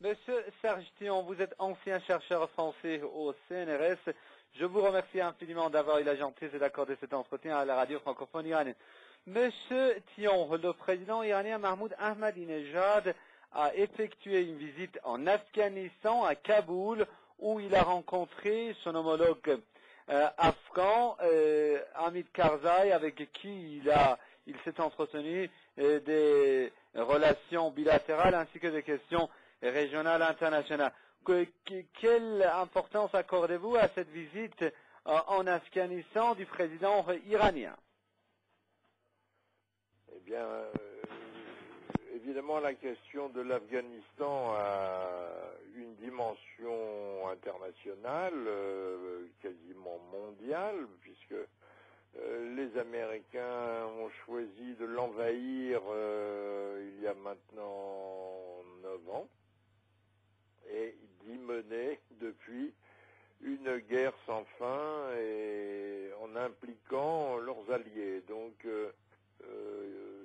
Monsieur Serge Thion, vous êtes ancien chercheur français au CNRS. Je vous remercie infiniment d'avoir eu la gentillesse d'accorder cet entretien à la radio francophone iranienne. Monsieur Thion, le président iranien Mahmoud Ahmadinejad a effectué une visite en Afghanistan, à Kaboul, où il a rencontré son homologue afghan, Hamid Karzai, avec qui il s'est entretenu des relations bilatérales ainsi que des questions régionales internationales. Quelle importance accordez-vous à cette visite en Afghanistan du président iranien? Eh bien, évidemment, la question de l'Afghanistan a une dimension internationale, quasiment mondiale, puisque les Américains ont choisi de l'envahir il y a maintenant 9 ans et d'y mener depuis une guerre sans fin et en impliquant leurs alliés. Donc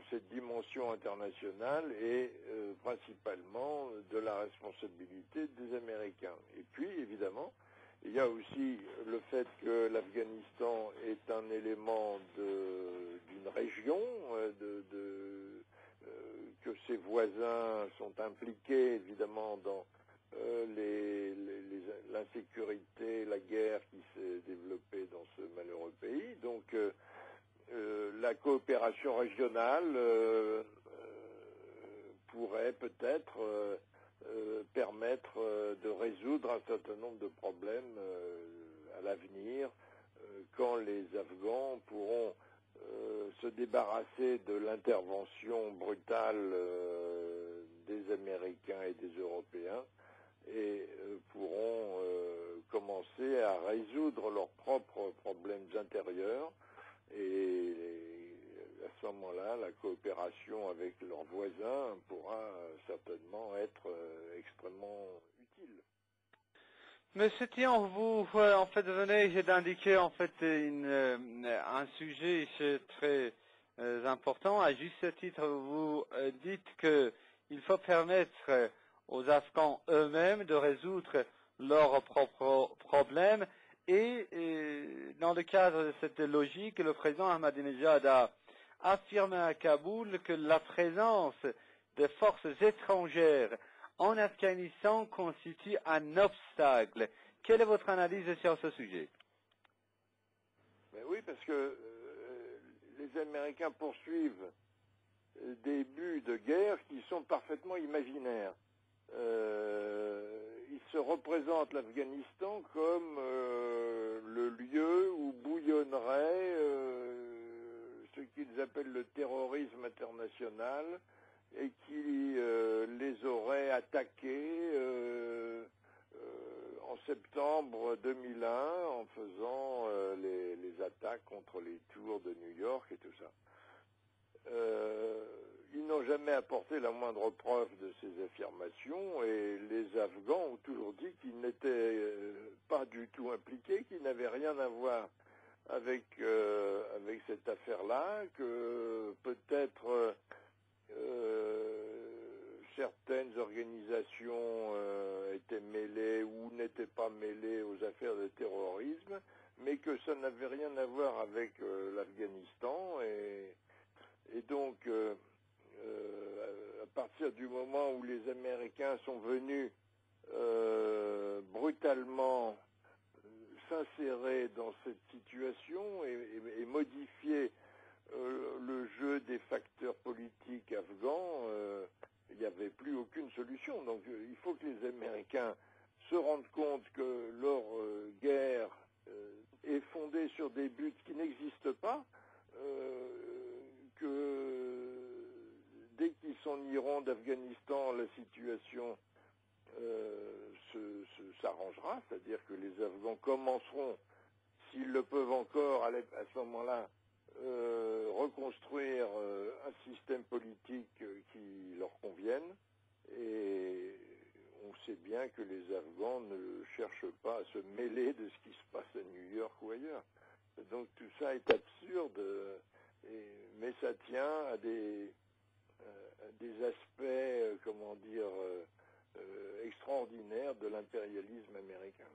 cette dimension internationale est principalement de la responsabilité des Américains. Et puis, évidemment, il y a aussi le fait que l'Afghanistan est un élément d'une région, que ses voisins sont impliqués, évidemment, dans l'insécurité, la guerre qui s'est développée dans ce malheureux pays. Donc, la coopération régionale pourrait peut-être permettre de résoudre un certain nombre de problèmes à l'avenir, quand les Afghans pourront se débarrasser de l'intervention brutale des Américains et des Européens et pourront commencer à résoudre leurs propres problèmes intérieurs. Et à ce moment-là, la coopération avec leurs voisins pourra certainement être extrêmement utile. Monsieur Thion, vous en fait venez d'indiquer en fait un sujet très important. À juste titre, vous dites que il faut permettre aux Afghans eux-mêmes de résoudre leurs propres problèmes. Et dans le cadre de cette logique, le président Ahmadinejad a affirmé à Kaboul que la présence des forces étrangères en Afghanistan constitue un obstacle. Quelle est votre analyse sur ce sujet? Mais oui, parce que les Américains poursuivent des buts de guerre qui sont parfaitement imaginaires. Ils se représentent l'Afghanistan comme le lieu où bouillonnerait ce qu'ils appellent le terrorisme international et qui les aurait attaqués en septembre 2001 en faisant les attaques contre les tours de New York et tout ça. Ils n'ont jamais apporté la moindre preuve de ces affirmations et les Afghans ont toujours dit qu'ils n'étaient pas du tout impliqués, qu'ils n'avaient rien à voir avec cette affaire-là, que peut-être certaines organisations étaient mêlées ou n'étaient pas mêlées aux affaires de terrorisme, mais que ça n'avait rien à voir avec l'Afghanistan et donc à partir du moment où les Américains sont venus brutalement s'insérer dans cette situation et modifier le jeu des facteurs politiques afghans, il n'y avait plus aucune solution. Donc il faut que les Américains se rendent compte que leur guerre est fondée sur des buts qui n'existent pas, que dès qu'ils s'en iront d'Afghanistan, la situation s'arrangera, c'est-à-dire que les Afghans commenceront, s'ils le peuvent encore, à ce moment-là, reconstruire un système politique qui leur convienne. Et on sait bien que les Afghans ne cherchent pas à se mêler de ce qui se passe à New York ou ailleurs. Donc tout ça est absurde, mais ça tient à des aspects, extraordinaire de l'impérialisme américain.